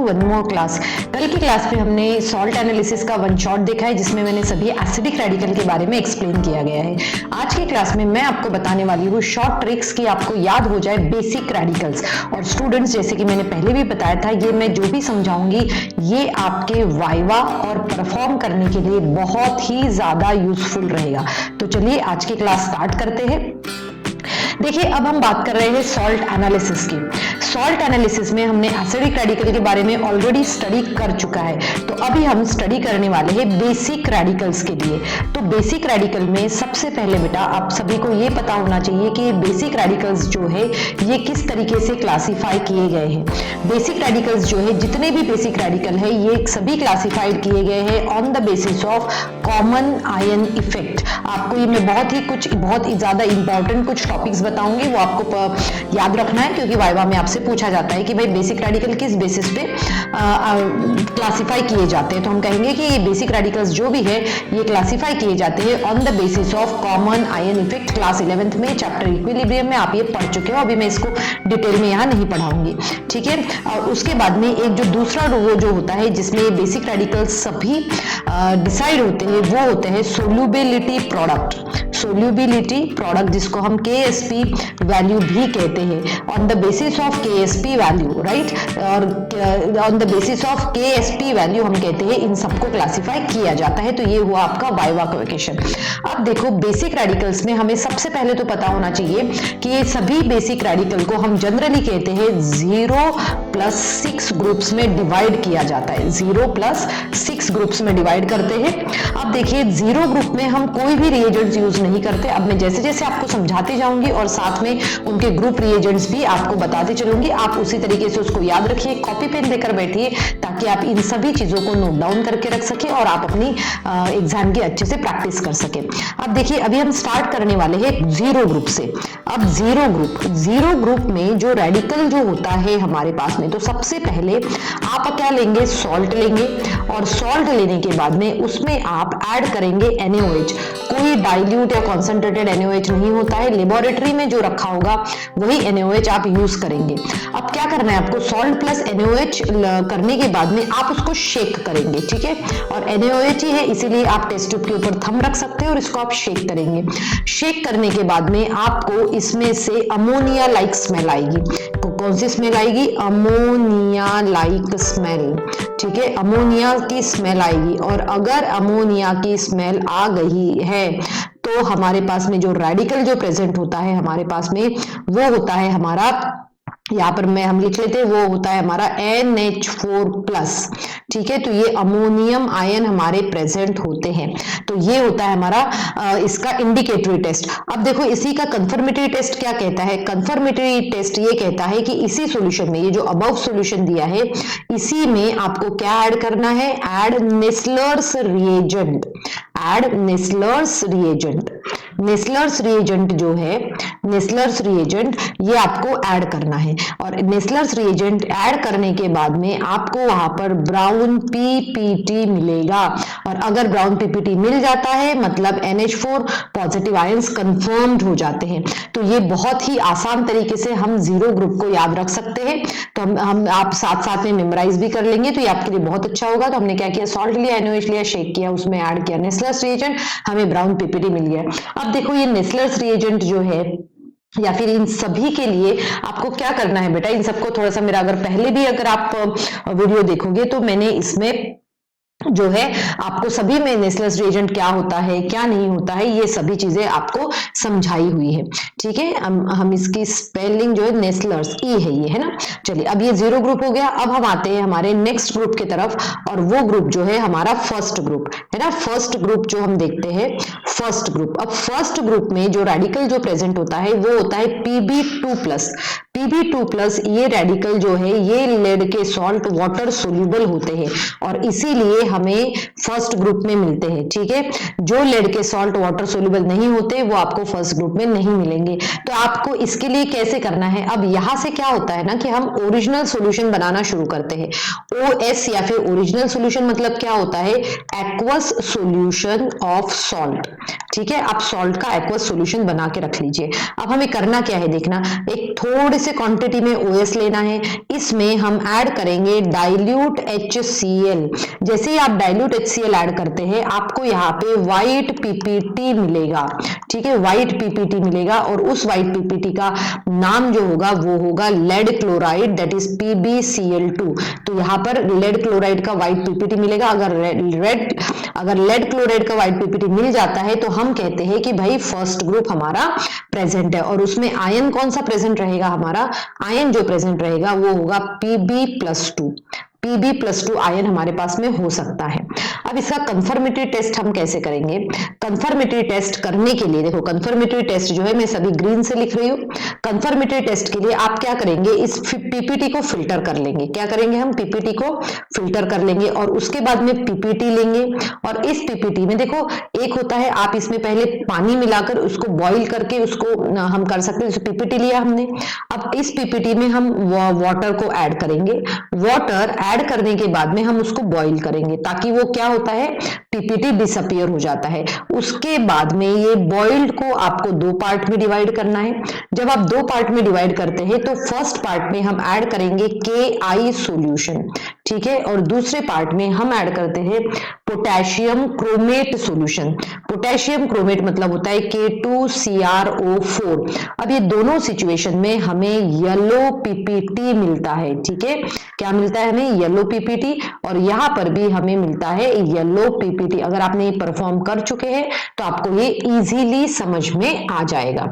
One more class. कल की class में हमने सॉल्ट एनालिसिस का वन शॉट देखा है जिसमें मैंने सभी एसिडिक रेडिकल के बारे में एक्सप्लेन किया गया है। आज की क्लास में मैं आपको बताने वाली हूँ शॉर्ट ट्रिक्स की आपको याद हो जाए बेसिक रेडिकल्स। और स्टूडेंट्स, जैसे कि मैंने पहले भी बताया था, ये मैं जो भी समझाऊंगी ये आपके वाइवा और परफॉर्म करने के लिए बहुत ही ज्यादा यूजफुल रहेगा। तो चलिए आज की क्लास स्टार्ट करते हैं। देखिए, अब हम बात कर रहे हैं सॉल्ट एनालिसिस की। सॉल्ट एनालिसिस में हमने एसिडिक रेडिकल के बारे में ऑलरेडी स्टडी कर चुका है, तो अभी हम स्टडी करने वाले हैं बेसिक रेडिकल्स के लिए। तो बेसिक रेडिकल में सबसे पहले बेटा आप सभी को ये पता होना चाहिए कि बेसिक रेडिकल्स जो है ये किस तरीके से क्लासिफाई किए गए हैं। बेसिक रेडिकल्स जो है, जितने भी बेसिक रेडिकल है ये सभी क्लासिफाइड किए गए हैं on the basis of common ion effect. आपको ये मैं बहुत ही ज्यादा इंपॉर्टेंट कुछ टॉपिक्स बताऊंगी, वो आपको याद रखना है, क्योंकि वाइवा में आपसे पूछा जाता है कि भाई बेसिक रेडिकल किस बेसिस पे क्लासिफाई किए जाते हैं। तो हम कहेंगे कि ये बेसिक रेडिकल्स जो भी है ये क्लासिफाई किए जाते हैं on the basis of common ion effect. Class 11th में चैप्टर इक्विलिब्रियम में आप ये पढ़ चुके हो, अभी मैं इसको डिटेल में यहाँ नहीं पढ़ाऊंगी, ठीक है। और उसके बाद में एक जो दूसरा वो जो होता है जिसमें ये बेसिक रेडिकल्स सभी डिसाइड होते हैं, वो होते हैं सोल्यूबिलिटी प्रोडक्ट। सोल्यूबिलिटी प्रोडक्ट जिसको हम KSP वैल्यू भी कहते हैं, on the basis of KSP value, right. और on the basis of KSP value हम कहते हैं इन सबको क्लासिफाई किया जाता है। तो ये हुआ आपका वाइवा क्वेश्चन। अब देखो, बेसिक रेडिकल्स में हमें सबसे पहले तो पता होना चाहिए कि ये सभी बेसिक रेडिकल को हम जनरली कहते हैं 0+6 ग्रुप्स में डिवाइड किया जाता है। 0+6 ग्रुप्स में डिवाइड करते हैं। अब देखिए, 0 ग्रुप में हम कोई भी रिएजेंट्स यूज नहीं करते। अब मैं जैसे जैसे आपको समझाते जाऊंगी और साथ में उनके ग्रुप रिएजेंट्स भी आपको बताते चलूंगी, आप उसी तरीके से उसको याद रखिए, कॉपी पेन लेकर बैठिए ताकि आप इन सभी चीजों को नोट डाउन करके रख सके और आप अपनी एग्जाम की अच्छे से प्रैक्टिस कर सके। अब देखिए, अभी हम स्टार्ट करने वाले हैं 0 ग्रुप से। अब 0 ग्रुप में जो रेडिकल जो होता है हमारे पास में, तो सबसे पहले आप क्या लेंगे, सॉल्ट लेंगे, और सॉल्ट लेने के बाद में उसमें आप ऐड करेंगे NaOH। कोई डाइल्यूट या कॉन्सेंट्रेटेड NaOH नहीं होता है, लेबोरेटरी में जो रखा होगा वही NaOH आप यूज करेंगे। अब क्या करना है आपको, सॉल्ट प्लस NaOH करने के बाद में आप उसको शेक करेंगे, ठीक है। और NaOH ही है इसीलिए आप टेस्ट ट्यूब के ऊपर थंब रख सकते हैं और इसको आप शेक करेंगे। शेक करने के बाद में आपको इसमें से अमोनिया लाइक स्मेल आएगी। कौन सी स्मेल आएगी, अमोनिया लाइक स्मेल, ठीक है। अमोनिया की स्मेल आएगी, और अगर अमोनिया की स्मेल आ गई है तो हमारे पास में जो रेडिकल जो प्रेजेंट होता है हमारे पास में, वो होता है हमारा, यहाँ पर हम लिख लेते हैं, वो होता है हमारा NH4+, ठीक है। तो ये अमोनियम आयन हमारे प्रेजेंट होते हैं। तो ये होता है हमारा इसका इंडिकेटरी टेस्ट। अब देखो, इसी का कंफर्मेटरी टेस्ट क्या कहता है, कंफर्मेटरी टेस्ट ये कहता है कि इसी सॉल्यूशन में, ये जो अबव सॉल्यूशन दिया है, इसी में आपको क्या ऐड करना है, add Nessler's reagent. Add Nessler's reagent. Nessler's reagent जो है, नेस्लर्स रिएजेंट ये आपको ऐड करना है। और नेस्लर्स रिएजेंट ऐड करने के बाद में आपको वहां पर ब्राउन PPT मिलेगा। और अगर ब्राउन PPT मिल जाता है मतलब NH4 पॉजिटिव आयंस कंफर्म्ड हो जाते हैं। तो ये बहुत ही आसान तरीके से हम 0 ग्रुप को याद रख सकते हैं। तो हम आप साथ साथ में मेमोराइज भी कर लेंगे, तो ये आपके लिए बहुत अच्छा होगा। तो हमने क्या किया, सॉल्ट लिया, NaOH लिया, शेक किया, उसमें ऐड किया नेस्लर्स रिएजेंट, हमें ब्राउन PPT मिल गया। अब देखो, ये नेस्लर्स रिएजेंट जो है या फिर इन सभी के लिए आपको क्या करना है बेटा, इन सबको थोड़ा सा मेरा अगर पहले भी अगर आप वीडियो देखोगे तो मैंने इसमें जो है आपको सभी में नेस्लर्स रिएजेंट क्या होता है क्या नहीं होता है ये सभी चीजें आपको समझाई हुई है, ठीक है। हम इसकी स्पेलिंग जो है नेस्लर्स ई है ये, है ना। चलिए, अब ये 0 ग्रुप हो गया। अब हम आते हैं हमारे नेक्स्ट ग्रुप की तरफ, और वो ग्रुप जो है हमारा फर्स्ट ग्रुप है ना। फर्स्ट ग्रुप जो हम देखते हैं, फर्स्ट ग्रुप। अब फर्स्ट ग्रुप में जो रेडिकल जो प्रेजेंट होता है वो होता है Pb2+। Pb2+ ये रेडिकल जो है ये लेड के सॉल्ट वाटर सोल्यूबल होते हैं और इसीलिए हमें फर्स्ट ग्रुप में मिलते हैं, ठीक है। जो लेड के सॉल्ट वाटर सोल्यूबल नहीं होते वो आपको फर्स्ट ग्रुप में नहीं मिलेंगे। तो आपको इसके लिए कैसे करना है, अब यहां से क्या होता है ना कि हम ओरिजिनल सॉल्यूशन बनाना शुरू करते हैं। OS या फिर ओरिजिनल सॉल्यूशन मतलब क्या होता है, एक्वस सॉल्यूशन ऑफ सॉल्ट, ठीक है। आप सॉल्ट का एक्वस सॉल्यूशन बना के रख लीजिए। अब हमें करना क्या है देखना, एक थोड़े से क्वांटिटी में OS लेना है, इसमें हम ऐड करेंगे डाइल्यूट HCl। जैसे ही आप डाइल्यूट HCl ऐड करते हैं आपको यहाँ पे व्हाइट PPT मिलेगा, ठीक है, व्हाइट PPT मिलेगा और उस व्हाइट PPT का नाम जो होगा वो होगा lead chloride, that is PbCl2। तो यहाँ पर लेड क्लोराइड का व्हाइट PPT मिलेगा। अगर लेड क्लोराइड का व्हाइट PPT मिल जाता है तो हम कहते हैं कि भाई फर्स्ट ग्रुप हमारा प्रेजेंट है। और उसमें आयन कौन सा प्रेजेंट रहेगा, हमारा आयन जो प्रेजेंट रहेगा वो होगा Pb+2। Pb+2 आयन हमारे पास में हो सकता है। अब इसका कंफर्मेटरी टेस्ट हम कैसे करेंगे? कंफर्मेटरी टेस्ट करने के लिए देखो, कंफर्मेटरी टेस्ट जो है मैं सभी ग्रीन से लिख रही हूँ। कंफर्मेटरी टेस्ट के लिए आप क्या करेंगे, इस PPT को फिल्टर कर लेंगे। क्या करेंगे हम? PPT को फिल्टर कर लेंगे और उसके बाद में PPT लेंगे। और इस PPT में देखो एक होता है, आप इसमें पहले पानी मिलाकर उसको बॉईल करके उसको हम कर सकते हैं। जैसे PPT लिया हमने, अब इस PPT में हम वाटर को ऐड करेंगे। वाटर ऐड करने के बाद में हम उसको बॉईल करेंगे ताकि वो क्या होता है, PPT डिसअपियर हो जाता है। उसके बाद में ये बॉइल्ड को आपको दो पार्ट में डिवाइड करना है। जब आप दो पार्ट में डिवाइड करते हैं तो फर्स्ट पार्ट में हम ऐड करेंगे KI सॉल्यूशन, ठीक है, और दूसरे पार्ट में हम ऐड करते हैं potassium chromate solution. Potassium chromate मतलब होता है K2CrO4। अब ये दोनों सिचुएशन में हमें येलो PPT मिलता है, ठीक है, क्या मिलता है हमें? Yellow PPT। और यहां पर भी हमें मिलता है येलो PPT। अगर आपने ये परफॉर्म कर चुके हैं तो आपको ये इजीली समझ में आ जाएगा,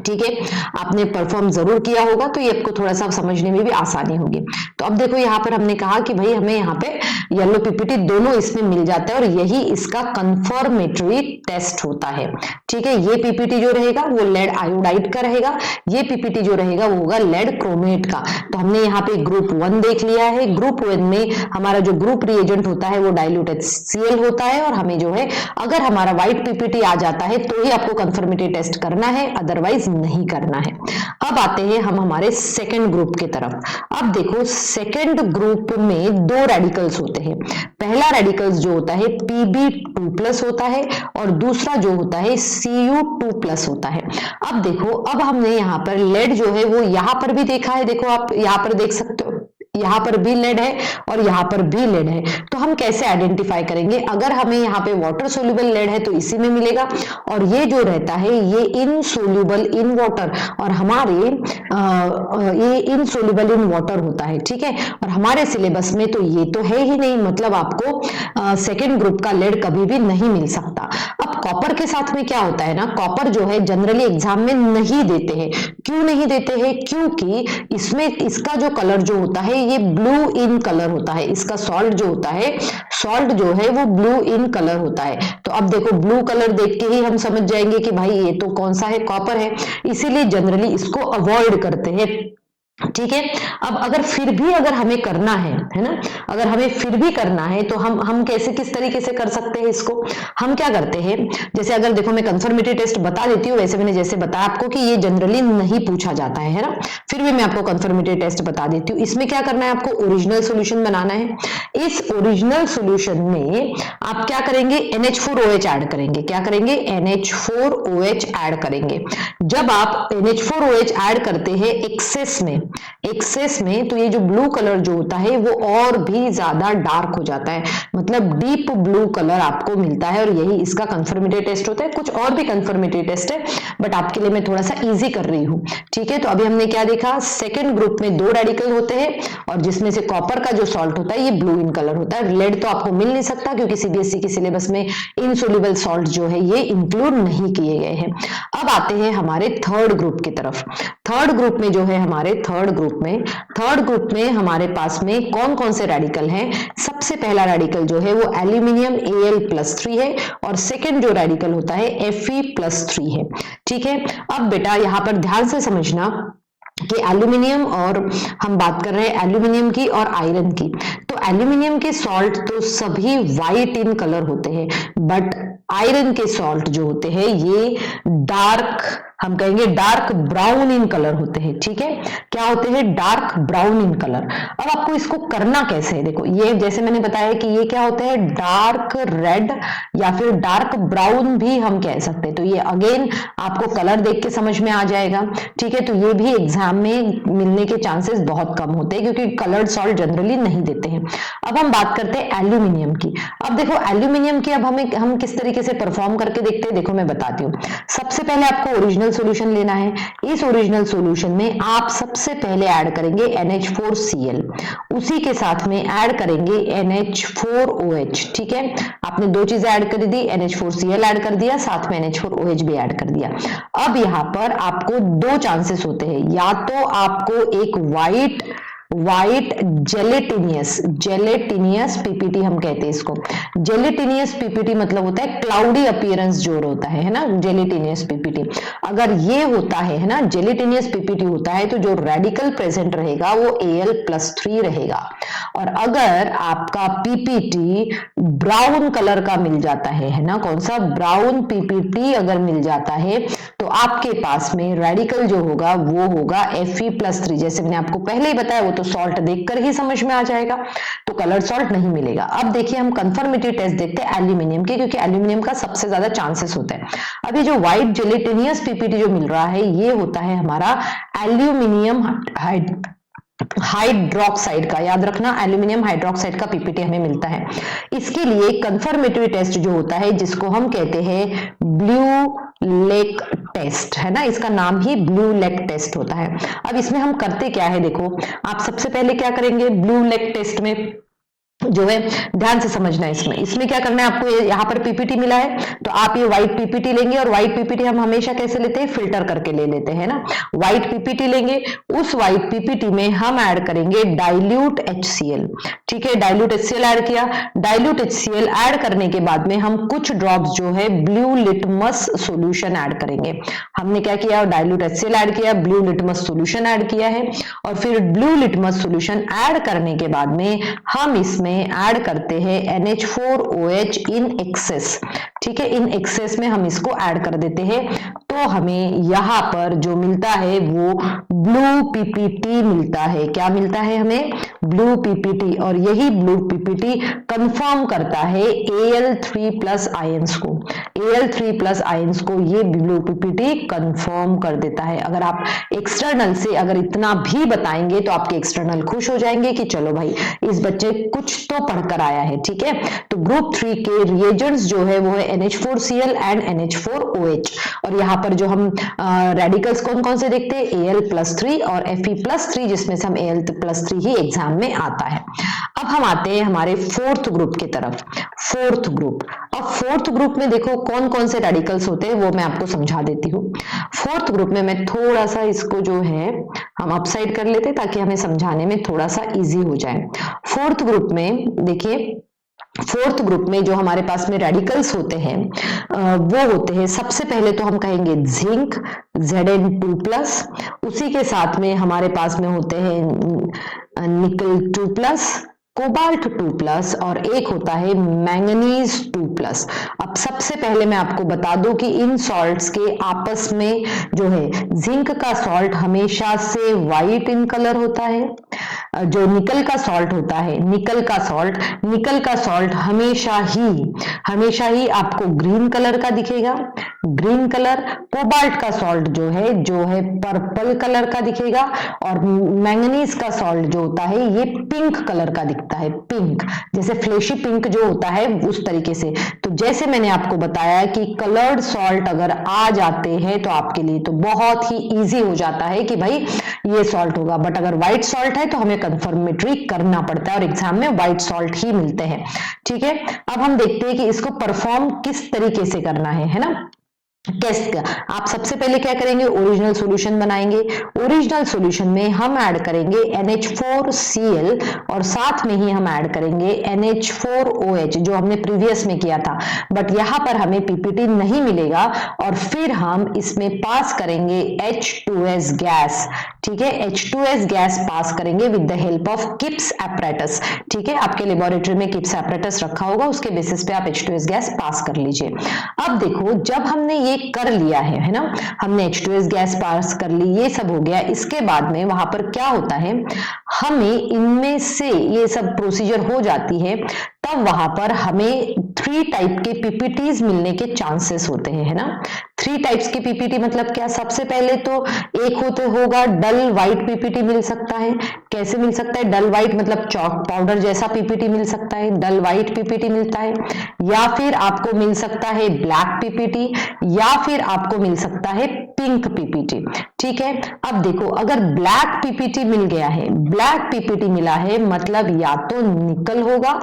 ठीक है। आपने परफॉर्म जरूर किया होगा तो ये आपको थोड़ा सा समझने में भी आसानी होगी। तो अब देखो यहाँ पर हमने कहा कि भाई हमें यहाँ पे येलो PPT दोनों इसमें मिल जाता है और यही इसका कंफर्मेटरी टेस्ट होता है, ठीक है। ये PPT जो रहेगा वो लेड आयोडाइड का रहेगा, ये PPT जो रहेगा वो होगा लेड क्रोमेट का। तो हमने यहाँ पे ग्रुप 1 देख लिया है। ग्रुप 1 में हमारा जो ग्रुप रिएजेंट होता है वो डाइल्यूट HCl होता है और हमें जो है अगर हमारा व्हाइट PPT आ जाता है तो ही आपको कंफर्मेटरी टेस्ट करना है, अदरवाइज नहीं करना है। अब आते हैं हम हमारे सेकंड ग्रुप की तरफ। अब देखो सेकंड ग्रुप में दो रेडिकल्स होते हैं। पहला रेडिकल्स जो होता है Pb2+ होता है और दूसरा जो होता है Cu2+ होता है। अब देखो, अब हमने यहाँ पर लेड जो है वो यहाँ पर भी देखा है, देखो आप यहाँ पर देख सकते हो, यहाँ पर भी लेड है और यहाँ पर भी लेड है। तो हम कैसे आइडेंटिफाई करेंगे? अगर हमें यहाँ पे वाटर सोल्यूबल लेड है तो इसी में मिलेगा और ये जो रहता है ये इनसोल्यूबल इन वाटर और हमारे ये इनसोल्यूबल इन वाटर होता है, ठीक है। और हमारे सिलेबस में तो ये तो है ही नहीं, मतलब आपको सेकेंड ग्रुप का लेड कभी भी नहीं मिल सकता। अब कॉपर के साथ में क्या होता है ना, कॉपर जो है जनरली एग्जाम में नहीं देते हैं। क्यों नहीं देते हैं? क्योंकि इसमें इसका जो कलर जो होता है ये ब्लू इन कलर होता है। इसका सॉल्ट जो होता है, सॉल्ट जो है वो ब्लू इन कलर होता है। तो अब देखो ब्लू कलर देख के ही हम समझ जाएंगे कि भाई ये तो कौन सा है, कॉपर है, इसीलिए जनरली इसको अवॉइड करते हैं, ठीक है। अब अगर फिर भी अगर हमें करना है ना, अगर हमें फिर भी करना है तो हम कैसे किस तरीके से कर सकते हैं इसको? हम क्या करते हैं, जैसे अगर देखो मैं कंफर्मेटरी टेस्ट बता देती हूँ, वैसे मैंने जैसे बताया आपको कि ये जनरली नहीं पूछा जाता है ना, फिर भी मैं आपको कंफर्मेटरी टेस्ट बता देती हूँ। इसमें क्या करना है, आपको ओरिजिनल सोल्यूशन बनाना है। इस ओरिजिनल सोल्यूशन में आप क्या करेंगे, NH4OH ऐड करेंगे। क्या करेंगे? NH4OH ऐड करेंगे। जब आप NH4OH ऐड करते हैं एक्सेस में तो ये जो ब्लू कलर जो होता है वो और भी ज्यादा डार्क हो जाता है, मतलब डीप ब्लू कलर आपको मिलता है और यही इसका कंफर्मेटरी टेस्ट होता है। कुछ और भी कंफर्मेटरी टेस्ट है बट आपके लिए मैं थोड़ा सा इजी कर रही हूँ, ठीक है। तो अभी हमने क्या देखा, सेकेंड ग्रुप में दो रेडिकल होते हैं और जिसमें से कॉपर का जो सॉल्ट होता है ये ब्लू इन कलर होता है। लेड तो आपको मिल नहीं सकता क्योंकि CBSE की सिलेबस में इनसोल्यूबल सॉल्ट जो है ये इंक्लूड नहीं किए गए हैं। अब आते हैं हमारे थर्ड ग्रुप की तरफ। थर्ड ग्रुप में जो है हमारे थर्ड ग्रुप में हमारे पास में कौन कौन से रेडिकल हैं? सबसे पहला रेडिकल जो है वो एल्यूमिनियम Al+3 है और सेकेंड जो रेडिकल होता है Fe+3 है, ठीक है। अब बेटा यहां पर ध्यान से समझना कि एल्यूमिनियम, और हम बात कर रहे हैं एल्यूमिनियम की और आयरन की। तो एल्यूमिनियम के सॉल्ट तो सभी वाइट इन कलर होते हैं बट आयरन के सॉल्ट जो होते हैं ये डार्क हम कहेंगे डार्क ब्राउन इन कलर होते हैं, ठीक है, क्या होते हैं, डार्क ब्राउन इन कलर। अब आपको इसको करना कैसे है, देखो ये जैसे मैंने बताया कि ये क्या होते हैं, डार्क रेड या फिर डार्क ब्राउन भी हम कह सकते हैं। तो ये अगेन आपको कलर देख के समझ में आ जाएगा, ठीक है। तो ये भी एग्जाम में मिलने के चांसेस बहुत कम होते हैं क्योंकि कलर्ड सॉल्ट जनरली नहीं देते हैं। अब हम बात करते हैं एल्यूमिनियम की। अब देखो एल्यूमिनियम की अब हम किस तरीके से परफॉर्म करके देखते हैं, देखो मैं बताती हूँ। सबसे पहले आपको ओरिजिनल सॉल्यूशन लेना है। इस ओरिजिनल सॉल्यूशन में आप सबसे पहले ऐड करेंगे NH4Cl, उसी के साथ में ऐड करेंगे NH4OH, ठीक है। आपने दो चीजें ऐड कर दी, NH4Cl ऐड कर दिया, साथ में NH4OH भी ऐड कर दिया। अब यहाँ पर आपको दो चांसेस होते हैं, या तो आपको एक व्हाइट जेलेटिनियस पीपीटी हम कहते हैं इसको। जेलेटिनियस पीपीटी मतलब होता है क्लाउडी अपीयरेंस जो होता है ना, जेलेटिनियस पीपीटी। अगर ये होता है ना, जेलेटिनियस पीपीटी होता है तो जो रेडिकल प्रेजेंट रहेगा वो Al+3 रहेगा। और अगर आपका पीपीटी ब्राउन कलर का मिल जाता है ना, कौन सा, ब्राउन पीपीटी अगर मिल जाता है तो आपके पास में रेडिकल जो होगा वो होगा Fe+3। जैसे मैंने आपको पहले ही बताया, वो तो सॉल्ट देखकर ही समझ में आ जाएगा, तो कलर सॉल्ट नहीं मिलेगा। अब देखिए हम कंफर्मेटिव टेस्ट देखते हैं एल्यूमिनियम के, क्योंकि एल्यूमिनियम का सबसे ज्यादा चांसेस होते हैं। अब ये जो व्हाइट जेलेटिनियस पीपीटी जो मिल रहा है ये होता है हमारा एल्यूमिनियम हाइड्रोक्साइड का, याद रखना एल्यूमिनियम हाइड्रोक्साइड का पीपीटी हमें मिलता है। इसके लिए कंफर्मेटरी टेस्ट जो होता है जिसको हम कहते हैं ब्लू लेक टेस्ट, है ना, इसका नाम ही ब्लू लेक टेस्ट होता है। अब इसमें हम करते क्या है, देखो आप सबसे पहले क्या करेंगे ब्लू लेक टेस्ट में जो है, ध्यान से समझना है। इसमें क्या करना है आपको, यहाँ पर पीपीटी मिला है तो आप ये व्हाइट पीपीटी लेंगे, और व्हाइट पीपीटी हम हमेशा कैसे लेते हैं, फिल्टर करके ले लेते हैं ना। व्हाइट पीपीटी लेंगे, उस व्हाइट पीपीटी में हम ऐड करेंगे डाइल्यूट HCl, ठीक है, डाइल्यूट HCl ऐड किया। डाइल्यूट HCl ऐड करने के बाद में हम कुछ ड्रॉप्स जो है ब्लू लिटमस सोल्यूशन ऐड करेंगे। हमने क्या किया, डाइल्यूट HCl ऐड किया, ब्लू लिटमस सोल्यूशन ऐड किया है, और फिर ब्लू लिटमस सोल्यूशन ऐड करने के बाद में हम इसमें ऐड करते हैं NH4OH इन एक्सेस, ठीक है, इन एक्सेस में हम इसको ऐड कर देते हैं। तो हमें यहाँ पर जो मिलता है वो ब्लू पीपीटी मिलता है। क्या मिलता है हमें, ब्लू पीपीटी। और यही ब्लू पीपीटी कंफर्म करता है Al3+ आयंस को, Al3+ आयंस को ये ब्लू पीपीटी कंफर्म कर देता है। अगर आप एक्सटर्नल से अगर इतना भी बताएंगे तो आपके एक्सटर्नल खुश हो जाएंगे कि चलो भाई इस बच्चे कुछ तो पढ़कर आया है, ठीक है। तो ग्रुप 3 के रिएजेंट्स जो है वो है NH4Cl एंड NH4OH। और यहाँ पर जो हम रेडिकल्स कौन कौन से देखते हैं, Al+3 और Fe+3, जिसमें से हम Al+3 ही एग्जाम में आता है। अब हम आते हैं हमारे फोर्थ ग्रुप की तरफ। फोर्थ ग्रुप, अब फोर्थ ग्रुप में देखो कौन कौन से रेडिकल्स होते हैं वो मैं आपको समझा देती हूँ। फोर्थ ग्रुप में मैं थोड़ा सा इसको जो है हम अपसाइड कर लेते हैं ताकि हमें समझाने में थोड़ा सा इजी हो जाए। फोर्थ ग्रुप में देखिए, फोर्थ ग्रुप में जो हमारे पास में रेडिकल्स होते हैं वो होते हैं, सबसे पहले तो हम कहेंगे जिंक Zn2+, उसी के साथ में हमारे पास में होते हैं निकल 2+, कोबाल्ट 2+, और एक होता है मैंगनीज 2+। अब सबसे पहले मैं आपको बता दूं कि इन सॉल्ट्स के आपस में जो है, जिंक का सॉल्ट हमेशा से व्हाइट इन कलर होता है, जो निकल का सॉल्ट होता है, निकल का सॉल्ट हमेशा ही आपको ग्रीन कलर का दिखेगा, ग्रीन कलर। कोबाल्ट का सॉल्ट जो है पर्पल कलर का दिखेगा, और मैंगनीज का सॉल्ट जो होता है ये पिंक कलर का दिखता है, पिंक, जैसे फ्लेशी पिंक जो होता है उस तरीके से। तो जैसे मैंने आपको बताया कि कलर्ड सॉल्ट अगर आ जाते हैं तो आपके लिए तो बहुत ही इजी हो जाता है कि भाई ये सॉल्ट होगा, बट अगर व्हाइट सॉल्ट है तो हमें कंफर्मेटरी करना पड़ता है और एग्जाम में व्हाइट सॉल्ट ही मिलते हैं, ठीक है। अब हम देखते हैं कि इसको परफॉर्म किस तरीके से करना है ना, टेस्ट का। आप सबसे पहले क्या करेंगे, ओरिजिनल सॉल्यूशन बनाएंगे। ओरिजिनल सॉल्यूशन में हम ऐड करेंगे NH4Cl और साथ में ही हम ऐड करेंगे NH4OH जो हमने प्रीवियस में किया था, बट यहां पर हमें पीपीटी नहीं मिलेगा। और फिर हम इसमें पास करेंगे H2S गैस, ठीक है, H2S गैस पास करेंगे with the help of Kipp's apparatus, ठीक है। आपके लेबोरेटरी में किप्स एपरेटस रखा होगा, उसके बेसिस पे आप H2S गैस पास कर लीजिए। अब देखो, जब हमने ये ये कर लिया है ना, हमने H2S गैस पास कर ली, ये सब हो गया। इसके बाद में वहां पर क्या होता है, हमें इनमें से ये सब प्रोसीजर हो जाती है, तब वहां पर हमें 3 टाइप के पीपीटीज मिलने के चांसेस होते हैं, है ना। 3 टाइप्स की पीपीटी मतलब क्या, सबसे पहले तो एक होगा डल व्हाइट पीपीटी मिल सकता है। कैसे मिल सकता है, डल व्हाइट मतलब चॉक पाउडर जैसा पीपीटी मिल सकता है, डल व्हाइट पीपीटी मिलता है। या फिर आपको मिल सकता है ब्लैक पीपीटी, या फिर आपको मिल सकता है पिंक पीपीटी। ठीक है, अब देखो अगर ब्लैक पीपीटी मिल गया है, ब्लैक पीपीटी मिला है मतलब या तो निकल होगा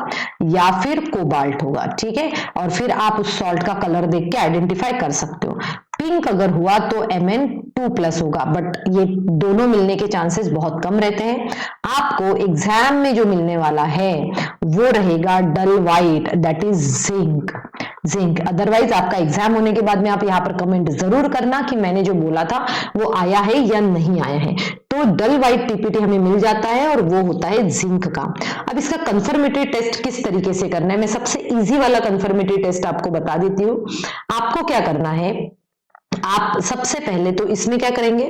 या फिर कोबाल्ट होगा। ठीक है, और फिर आप उस सॉल्ट का कलर देख के आइडेंटिफाई कर सकते हो। पिंक अगर हुआ तो Mn2+ होगा, बट ये दोनों मिलने के चांसेस बहुत कम रहते हैं। आपको एग्जाम में जो मिलने वाला है वो रहेगा dull white, that is zinc. Otherwise आपका एग्जाम होने के बाद में आप यहाँ पर कमेंट जरूर करना कि मैंने जो बोला था वो आया है या नहीं आया है। तो डल व्हाइट पीपीटी हमें मिल जाता है और वो होता है जिंक का। अब इसका कंफर्मेटरी टेस्ट किस तरीके से करना है, मैं सबसे इजी वाला कंफर्मेटरी टेस्ट आपको बता देती हूँ। आपको क्या करना है, आप सबसे पहले तो इसमें क्या करेंगे,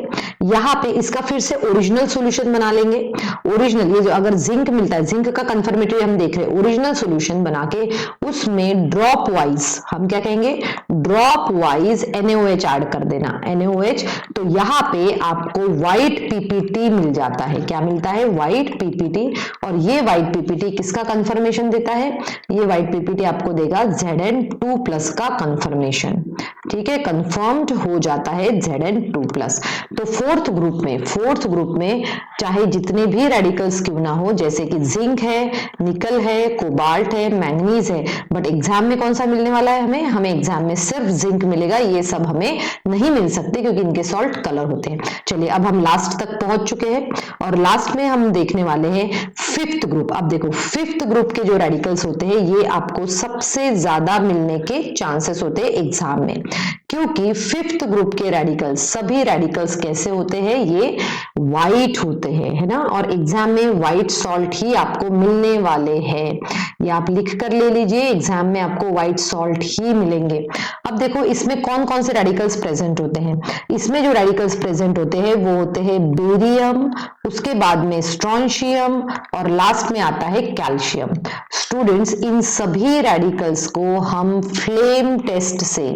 यहाँ पे इसका फिर से ओरिजिनल सॉल्यूशन बना लेंगे। ओरिजिनल, ये जो अगर जिंक मिलता है, जिंक का कंफर्मेटरी हम देख रहे हैं, ओरिजिनल सॉल्यूशन बना के उसमें ड्रॉप वाइज, हम क्या कहेंगे, ड्रॉप वाइज NaOH ऐड कर देना, NaOH। तो यहाँ पे आपको व्हाइट पीपीटी मिल जाता है। क्या मिलता है, व्हाइट पीपीटी। और ये व्हाइट पीपीटी किसका कंफर्मेशन देता है, ये व्हाइट पीपीटी आपको देगा Zn2+ का कंफर्मेशन। ठीक है, कंफर्म्ड हो जाता है Zn2+। तो फोर्थ ग्रुप में चाहे जितने भी रेडिकल्स क्यों ना हो, जैसे कि जिंक है, निकल है, कोबाल्ट है, मैंगनीज है, बट एग्जाम में कौन सा मिलने वाला है, हमें एग्जाम में सिर्फ जिंक मिलेगा। ये सब हमें नहीं मिल सकते क्योंकि इनके सॉल्ट कलर होते हैं। चलिए अब हम लास्ट तक पहुंच चुके हैं और लास्ट में हम देखने वाले हैं 5th ग्रुप। अब देखो 5th ग्रुप के जो रेडिकल्स होते हैं ये आपको सबसे ज्यादा मिलने के चांसेस होते हैं एग्जाम में, क्योंकि 5th ग्रुप के रेडिकल्स, सभी रेडिकल्स कैसे होते हैं, ये व्हाइट होते हैं, है ना। और एग्जाम में व्हाइट सॉल्ट ही आपको मिलने वाले हैं, ये आप लिख कर ले लीजिए, एग्जाम में आपको व्हाइट सॉल्ट ही मिलेंगे। अब देखो इसमें कौन कौन से रेडिकल्स प्रेजेंट होते हैं, इसमें जो रेडिकल्स प्रेजेंट होते हैं वो होते हैं बेरियम, उसके बाद में स्ट्रोंशियम और लास्ट में आता है कैल्शियम। स्टूडेंट्स इन सभी रेडिकल्स को हम फ्लेम टेस्ट से,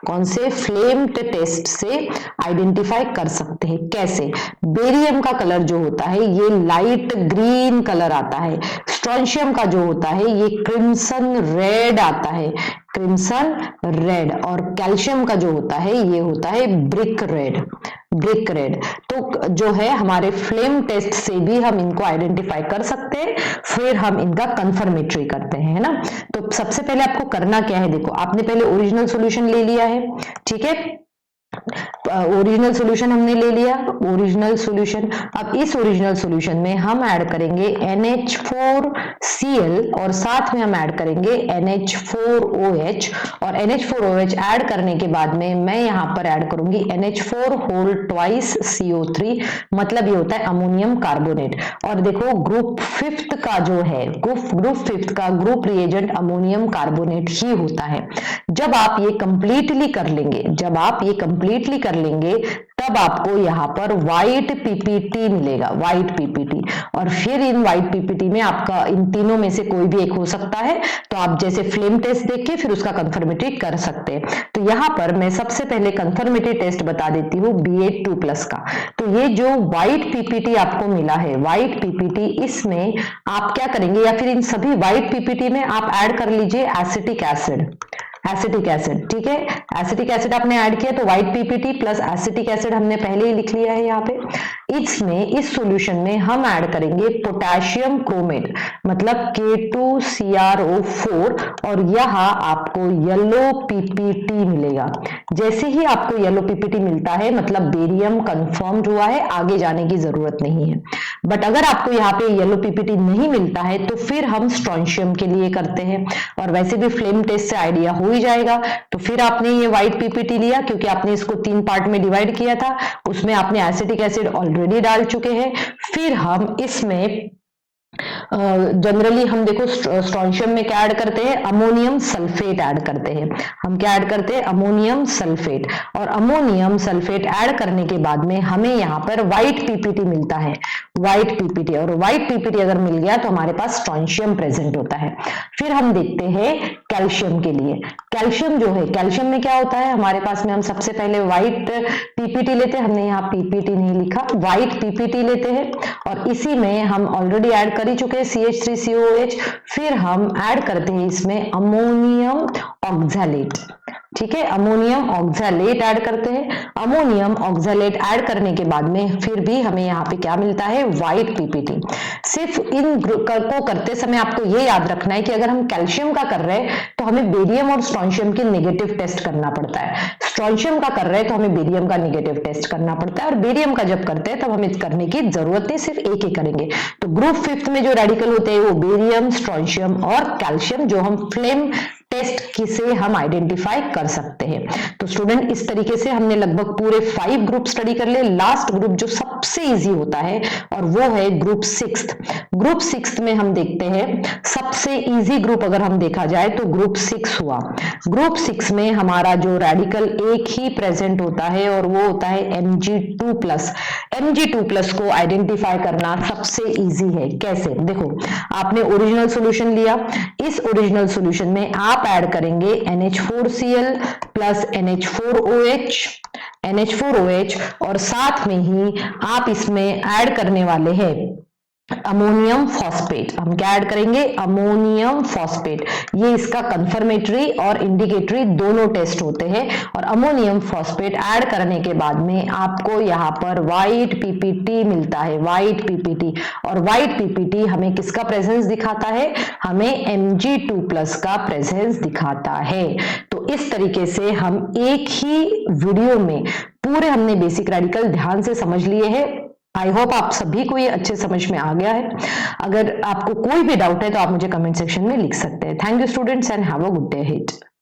कौन से, फ्लेम टेस्ट से आइडेंटिफाई कर सकते हैं। कैसे, बेरियम का कलर जो होता है ये लाइट ग्रीन कलर आता है, स्ट्रोंशियम का जो होता है ये क्रिम्सन रेड आता है, क्रिम्सन रेड, और कैल्शियम का जो होता है ये होता है ब्रिक रेड। तो जो है हमारे फ्लेम टेस्ट से भी हम इनको आइडेंटिफाई कर सकते हैं, फिर हम इनका कंफर्मेटरी करते हैं, है ना। तो सबसे पहले आपको करना क्या है, देखो आपने पहले ओरिजिनल सॉल्यूशन ले लिया है, ठीक है, ओरिजिनल सॉल्यूशन हमने ले लिया, ओरिजिनल सॉल्यूशन। अब इस ओरिजिनल सॉल्यूशन में हम ऐड करेंगे NH4Cl और साथ में हम ऐड करेंगे NH4OH, और NH4OH ऐड करने के बाद में मैं यहाँ पर ऐड करूंगी NH4 होल ट्वाइस CO3, मतलब ये होता है अमोनियम कार्बोनेट। और देखो ग्रुप 5th का जो है, ग्रुप 5th का ग्रुप रिएजेंट अमोनियम कार्बोनेट ही होता है। जब आप ये कंप्लीटली कर लेंगे तब आपको यहाँ पर व्हाइट पीपीटी मिलेगा, व्हाइट पीपीटी। और फिर इन व्हाइट पीपीटी में आपका इन तीनों में से कोई भी एक हो सकता है, तो आप जैसे फ्लेम टेस्ट देख के फिर उसका कंफर्मेटरी कर सकते हैं। तो यहाँ पर मैं सबसे पहले कंफर्मेटरी टेस्ट बता देती हूँ Ba2+ का। तो ये जो व्हाइट पीपीटी आपको मिला है, व्हाइट पीपीटी, इसमें आप क्या करेंगे, या फिर इन सभी व्हाइट पीपीटी में आप ऐड कर लीजिए एसिटिक एसिड, ठीक है। एसिटिक एसिड आपने ऐड किया तो white PPT plus acetic acid हमने पहले ही लिख लिया है यहाँ पे। इसमें इस सॉल्यूशन में हम ऐड करेंगे पोटेशियम क्रोमेट, मतलब K2CrO4, और यहाँ आपको येलो पीपीटी मिलेगा। जैसे ही आपको येलो पीपीटी मिलता है मतलब बेरियम कंफर्म्ड हुआ है, आगे जाने की जरूरत नहीं है। बट अगर आपको यहाँ पे येलो पीपीटी नहीं मिलता है तो फिर हम स्ट्रोंशियम के लिए करते हैं, और वैसे भी फ्लेम टेस्ट से आइडिया हो ही जाएगा। तो फिर आपने ये व्हाइट पीपीटी लिया, क्योंकि आपने इसको 3 पार्ट में डिवाइड किया था, उसमें आपने एसिटिक एसिड ऑलरेडी डाल चुके हैं। फिर हम इसमें जनरली हम देखो स्ट्रोंशियम में क्या ऐड करते हैं, अमोनियम सल्फेट ऐड करते हैं। हम क्या ऐड करते हैं, अमोनियम सल्फेट। और अमोनियम सल्फेट ऐड करने के बाद में हमें यहाँ पर व्हाइट पीपीटी मिलता है, व्हाइट पीपीटी। और व्हाइट पीपीटी अगर मिल गया तो हमारे पास स्ट्रोंशियम प्रेजेंट होता है। फिर हम देखते हैं कैल्शियम के लिए। कैल्शियम जो है, कैल्शियम में क्या होता है हमारे पास में, हम सबसे पहले व्हाइट पीपीटी लेते हैं, हमने यहाँ पीपीटी नहीं लिखा, व्हाइट पीपीटी लेते हैं। और इसी में हम ऑलरेडी ऐड कर ही चुके हैं CH3COOH। फिर हम ऐड करते हैं इसमें अमोनियम ऑक्सैलेट। ठीक है, अमोनियम ऑक्सैलेट ऐड करते हैं। अमोनियम ऑक्सैलेट ऐड करने के बाद में फिर भी हमें यहाँ पे क्या मिलता है, व्हाइट पीपीटी। सिर्फ इन को करते समय आपको ये याद रखना है कि अगर हम कैल्शियम का कर रहे हैं तो हमें बेरियम और स्ट्रोंशियम की नेगेटिव टेस्ट करना पड़ता है। स्ट्रोंशियम का कर रहे हैं तो हमें बेरियम का नेगेटिव टेस्ट करना पड़ता है। और बेरियम का जब करते हैं तब हमें करने की जरूरत नहीं, सिर्फ एक ही करेंगे। तो ग्रुप 5 में जो रेडिकल होते हैं वो बेरियम, स्ट्रोंशियम और कैल्शियम, जो हम फ्लेम टेस्ट से हम आइडेंटिफाई कर सकते हैं। तो स्टूडेंट, इस तरीके से हमने लगभग पूरे 5 ग्रुप स्टडी कर ले। लास्ट ग्रुप जो सबसे इजी होता है और वो है ग्रुप 6। ग्रुप 6 में हम देखते हैं सबसे इजी ग्रुप अगर हम देखा जाए तो ग्रुप 6 हुआ। ग्रुप 6 में हमारा जो रेडिकल एक ही प्रेजेंट होता है और वो होता है Mg2+। Mg2+ को आइडेंटिफाई करना सबसे इजी है। कैसे, देखो आपने ओरिजिनल सॉल्यूशन लिया, इस ओरिजिनल सॉल्यूशन में आप ऐड करेंगे NH4Cl प्लस NH4OH और साथ में ही आप इसमें ऐड करने वाले हैं अमोनियम फॉस्फेट। हम क्या ऐड करेंगे, अमोनियम फॉस्फेट। ये इसका कंफर्मेटरी और इंडिकेटरी दोनों टेस्ट होते हैं। और अमोनियम फॉस्फेट ऐड करने के बाद में आपको यहाँ पर व्हाइट पीपीटी मिलता है, व्हाइट पीपीटी। और व्हाइट पीपीटी हमें किसका प्रेजेंस दिखाता है, हमें Mg2+ का प्रेजेंस दिखाता है। तो इस तरीके से हम एक ही वीडियो में पूरे हमने बेसिक रेडिकल ध्यान से समझ लिए हैं। आई होप आप सभी को ये अच्छे समझ में आ गया है। अगर आपको कोई भी डाउट है तो आप मुझे कमेंट सेक्शन में लिख सकते हैं। Thank you students and have a good day ahead.